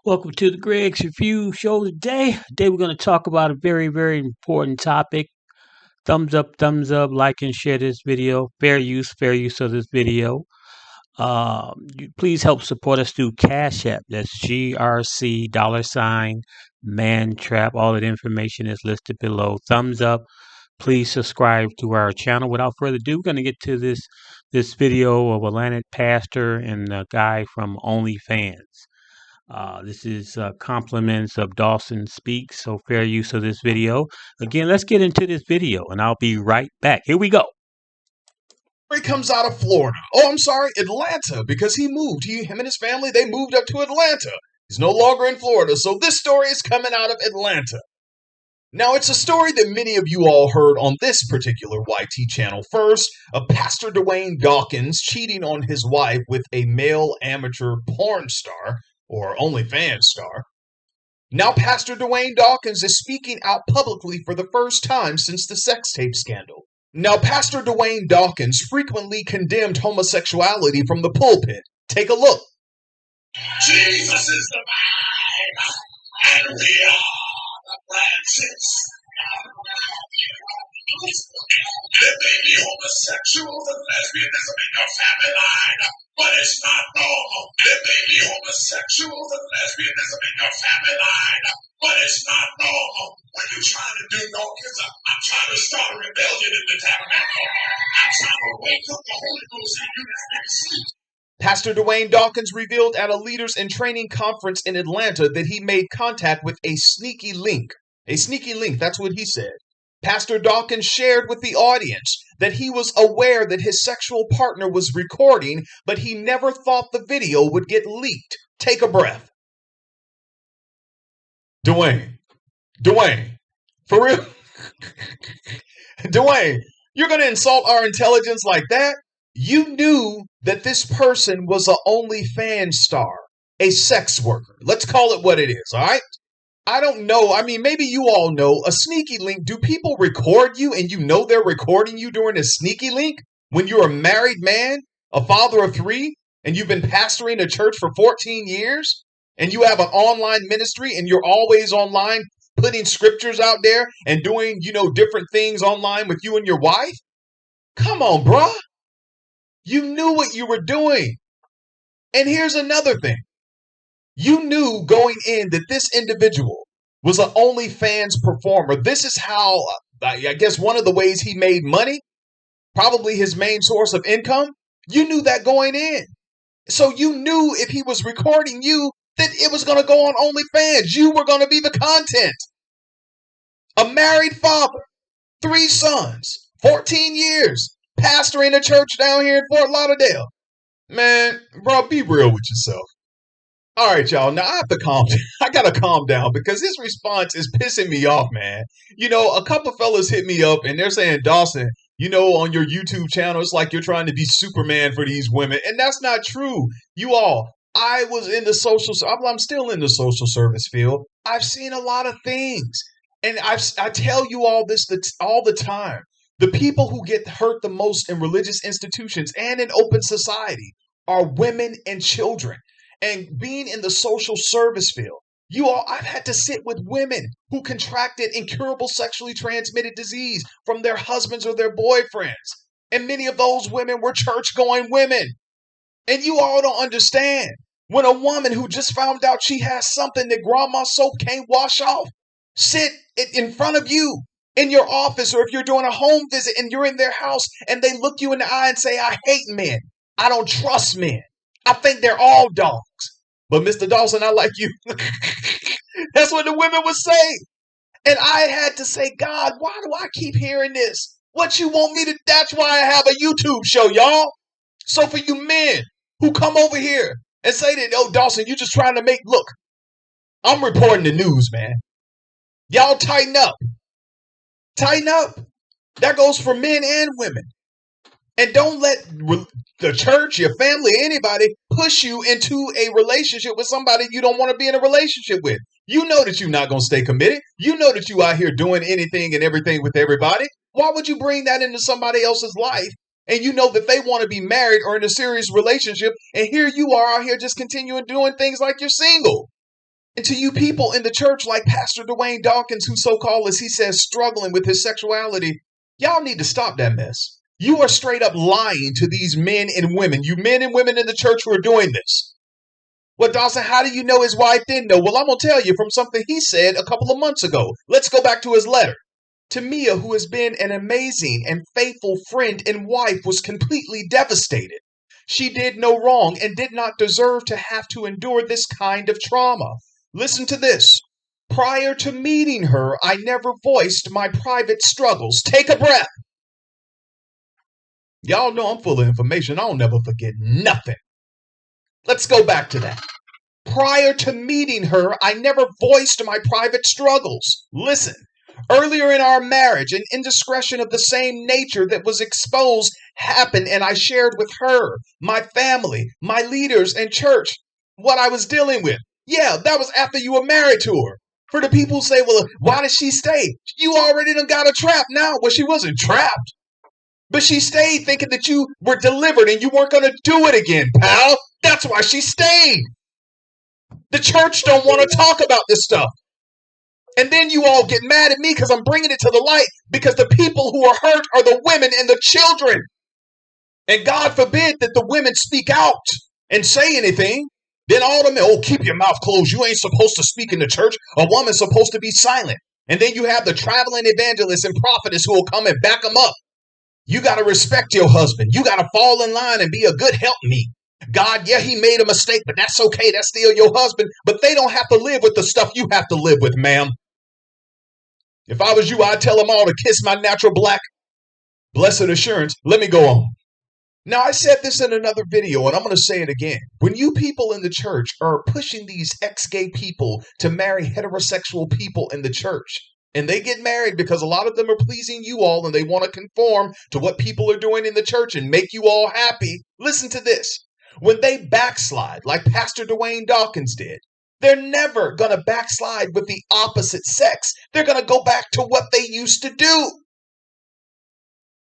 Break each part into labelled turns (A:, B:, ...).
A: Welcome to the Greg's Review Show today. Today we're going to talk about a very, very important topic. Thumbs up, like and share this video. Fair use of this video. Please help support us through Cash App. That's GRC mantrap. All that information is listed below. Thumbs up. Please subscribe to our channel. Without further ado, we're going to get to this video of Atlantic pastor and a guy from OnlyFans. This is compliments of Dawson Speaks, so fair use of this video. Again, let's get into this video, and I'll be right back. Here we go.
B: He comes out of Florida. Oh, I'm sorry, Atlanta, because he moved. Him and his family, they moved up to Atlanta. He's no longer in Florida, so this story is coming out of Atlanta. Now, it's a story that many of you all heard on this particular YT channel first, of Pastor Dwayne Dawkins cheating on his wife with a male amateur porn star, or OnlyFans star. Now, Pastor Dwayne Dawkins is speaking out publicly for the first time since the sex tape scandal. Now, Pastor Dwayne Dawkins frequently condemned homosexuality from the pulpit. Take a look.
C: Jesus is the vine, and we are the branches. There may be homosexuals and lesbianism in your family line, but it's not normal. There may be homosexuals and lesbianism in your family line, but it's not normal. What you trying to do, Dawkins? I'm trying to start a rebellion in the tabernacle. I'm trying to wake up the Holy Ghost in you that's been asleep.
B: Pastor Dwayne Dawkins revealed at a Leaders in Training conference in Atlanta that he made contact with a sneaky link. A sneaky link, that's what he said. Pastor Dawkins shared with the audience that he was aware that his sexual partner was recording, but he never thought the video would get leaked. Take a breath. Dwayne, for real? Dwayne, you're going to insult our intelligence like that? You knew that this person was an OnlyFans star, a sex worker. Let's call it what it is, all right? I don't know. I mean, maybe you all know a sneaky link. Do people record you and you know they're recording you during a sneaky link? When you're a married man, a father of 3, and you've been pastoring a church for 14 years, and you have an online ministry and you're always online putting scriptures out there and doing, different things online with you and your wife? Come on, bruh. You knew what you were doing. And here's another thing. You knew going in that this individual was an OnlyFans performer. This is how, I guess, one of the ways he made money, probably his main source of income. You knew that going in. So you knew if he was recording you, that it was going to go on OnlyFans. You were going to be the content. A married father, 3 sons, 14 years, pastoring a church down here in Fort Lauderdale. Man, bro, be real with yourself. All right, y'all. Now I have to calm down. I got to calm down because his response is pissing me off, man. A couple fellas hit me up and they're saying, Dawson, on your YouTube channel, it's like you're trying to be Superman for these women. And that's not true. I was in the I'm still in the social service field. I've seen a lot of things. And I tell you all this all the time. The people who get hurt the most in religious institutions and in open society are women and children. And being in the social service field, I've had to sit with women who contracted incurable sexually transmitted disease from their husbands or their boyfriends. And many of those women were church-going women. And you all don't understand. When a woman who just found out she has something that grandma soap can't wash off, sit in front of you in your office, or if you're doing a home visit and you're in their house and they look you in the eye and say, I hate men. I don't trust men. I think they're all dogs. But Mr. Dawson, I like you. That's what the women would say. And I had to say, God, why do I keep hearing this? What you want me to? That's why I have a YouTube show, y'all. So for you men who come over here and say that, oh, Dawson, you're just trying to look, I'm reporting the news, man. Y'all tighten up. Tighten up. That goes for men and women. And don't let the church, your family, anybody push you into a relationship with somebody you don't want to be in a relationship with. You know that you're not going to stay committed. You know that you out here doing anything and everything with everybody. Why would you bring that into somebody else's life? And you know that they want to be married or in a serious relationship. And here you are out here just continuing doing things like you're single. And to you people in the church like Pastor Dwayne Dawkins, who so-called, as he says, struggling with his sexuality, y'all need to stop that mess. You are straight up lying to these men and women. You men and women in the church who are doing this. Well, Dawson, how do you know his wife didn't know? Well, I'm going to tell you from something he said a couple of months ago. Let's go back to his letter. Tamia, who has been an amazing and faithful friend and wife, was completely devastated. She did no wrong and did not deserve to have to endure this kind of trauma. Listen to this. Prior to meeting her, I never voiced my private struggles. Take a breath. Y'all know I'm full of information. I'll never forget nothing. Let's go back to that. Prior to meeting her, I never voiced my private struggles. Listen, earlier in our marriage, an indiscretion of the same nature that was exposed happened, and I shared with her, my family, my leaders, and church what I was dealing with. Yeah, that was after you were married to her. For the people who say, well, why did she stay? You already done got her trapped now. Well, she wasn't trapped. But she stayed thinking that you were delivered and you weren't going to do it again, pal. That's why she stayed. The church don't want to talk about this stuff. And then you all get mad at me because I'm bringing it to the light, because the people who are hurt are the women and the children. And God forbid that the women speak out and say anything. Then all the men, oh, keep your mouth closed. You ain't supposed to speak in the church. A woman's supposed to be silent. And then you have the traveling evangelists and prophetess who will come and back them up. You got to respect your husband. You got to fall in line and be a good helpmeet. God, yeah, he made a mistake, but that's okay. That's still your husband. But they don't have to live with the stuff you have to live with, ma'am. If I was you, I'd tell them all to kiss my natural black blessed assurance. Let me go on. Now, I said this in another video, and I'm going to say it again. When you people in the church are pushing these ex-gay people to marry heterosexual people in the church, and they get married because a lot of them are pleasing you all and they want to conform to what people are doing in the church and make you all happy, listen to this. When they backslide, like Pastor Dwayne Dawkins did, they're never going to backslide with the opposite sex. They're going to go back to what they used to do.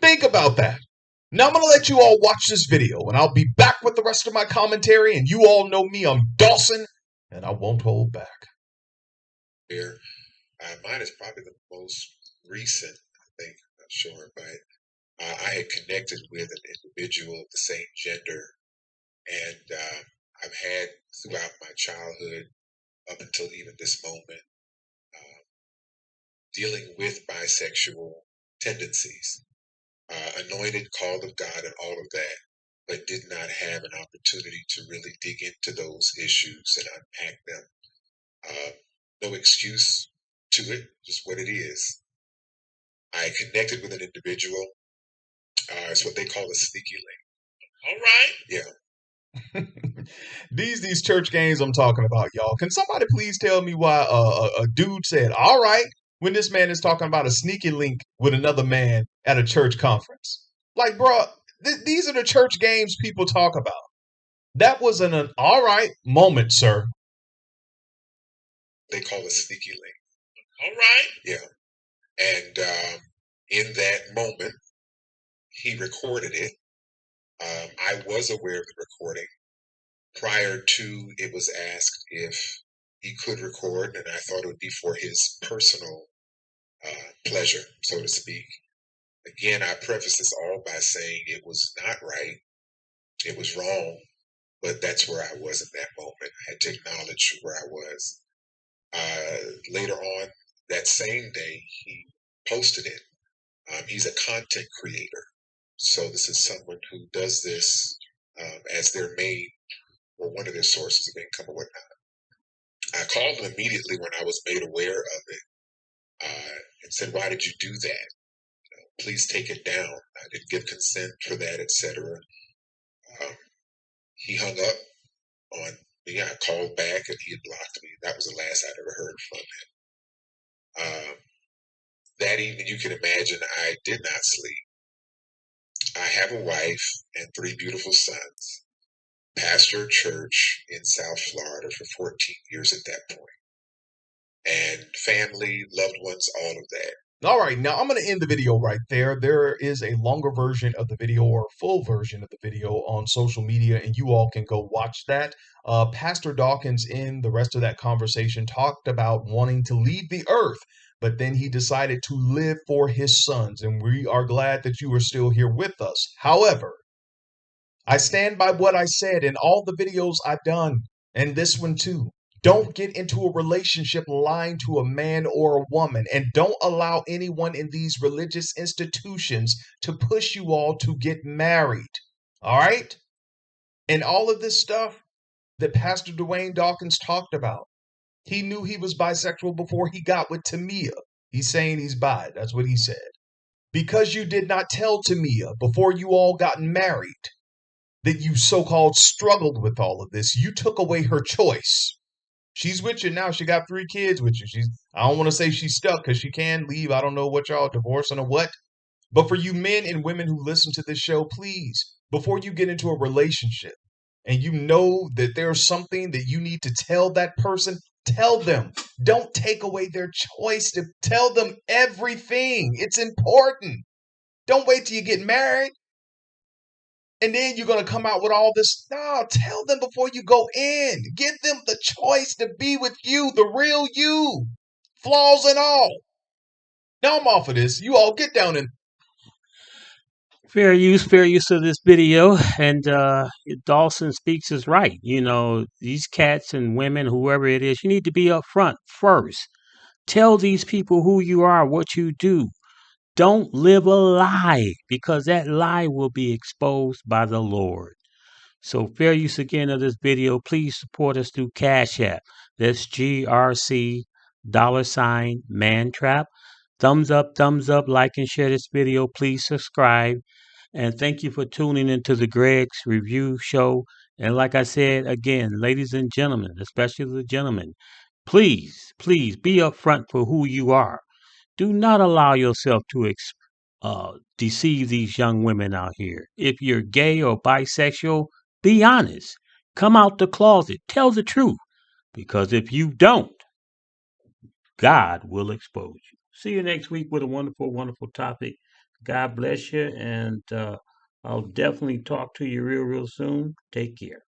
B: Think about that. Now I'm going to let you all watch this video, and I'll be back with the rest of my commentary, and you all know me, I'm Dawson, and I won't hold back.
C: Here, mine is probably the most recent, I think, I'm not sure, but I had connected with an individual of the same gender, and I've had throughout my childhood, up until even this moment, dealing with bisexual tendencies. Anointed, called of God, and all of that, but did not have an opportunity to really dig into those issues and unpack them. No excuse to it, just what it is. I connected with an individual. It's what they call a sneaky link. All right.
B: Yeah. These church games I'm talking about, y'all. Can somebody please tell me why a dude said, all right, when this man is talking about a sneaky link with another man at a church conference? Like, bro, these are the church games people talk about. That was an all right moment, sir.
C: They call a sneaky link. All right. Yeah. And in that moment, he recorded it. I was aware of the recording. Prior to, it was asked if he could record, and I thought it would be for his personal pleasure, so to speak. Again, I preface this all by saying it was not right. It was wrong, but that's where I was in that moment. I had to acknowledge where I was. Later on that same day, he posted it. He's a content creator. So this is someone who does this as their main or one of their sources of income or whatnot. I called him immediately when I was made aware of it and said, why did you do that? Please take it down. I didn't give consent for that, etc. He hung up on me. I called back and he had blocked me. That was the last I'd ever heard from him. That evening, you can imagine, I did not sleep. I have a wife and 3 beautiful sons. Pastor a church in South Florida for 14 years at that point. And family, loved ones, all of that.
B: All right, now I'm going to end the video right there. There is a longer version of the video or full version of the video on social media, and you all can go watch that. Pastor Dawkins, in the rest of that conversation, talked about wanting to leave the earth, but then he decided to live for his sons, and we are glad that you are still here with us. However, I stand by what I said in all the videos I've done, and this one too. Don't get into a relationship lying to a man or a woman, and don't allow anyone in these religious institutions to push you all to get married. All right? And all of this stuff that Pastor Dwayne Dawkins talked about, he knew he was bisexual before he got with Tamia. He's saying he's bi. That's what he said. Because you did not tell Tamia before you all got married that you so-called struggled with all of this. You took away her choice. She's with you now. She got 3 kids with you. I don't want to say she's stuck because she can leave. I don't know what y'all divorcing or what. But for you men and women who listen to this show, please, before you get into a relationship and you know that there's something that you need to tell that person, tell them. Don't take away their choice to tell them everything. It's important. Don't wait till you get married and then you're going to come out with all this. No, tell them before you go in. Give them the choice to be with you, the real you, flaws and all. Now I'm off of this. You all get down and
A: Fair use of this video. And Dawson speaks is right. You know, these cats and women, whoever it is, you need to be upfront first. Tell these people who you are, what you do. Don't live a lie, because that lie will be exposed by the Lord. So fair use again of this video. Please support us through Cash App. That's GRC $mantrap. Thumbs up, like and share this video. Please subscribe. And thank you for tuning into the Greg's Review Show. And like I said again, ladies and gentlemen, especially the gentlemen, please be upfront for who you are. Do not allow yourself to deceive these young women out here. If you're gay or bisexual, be honest. Come out the closet. Tell the truth. Because if you don't, God will expose you. See you next week with a wonderful, wonderful topic. God bless you. And I'll definitely talk to you real soon. Take care.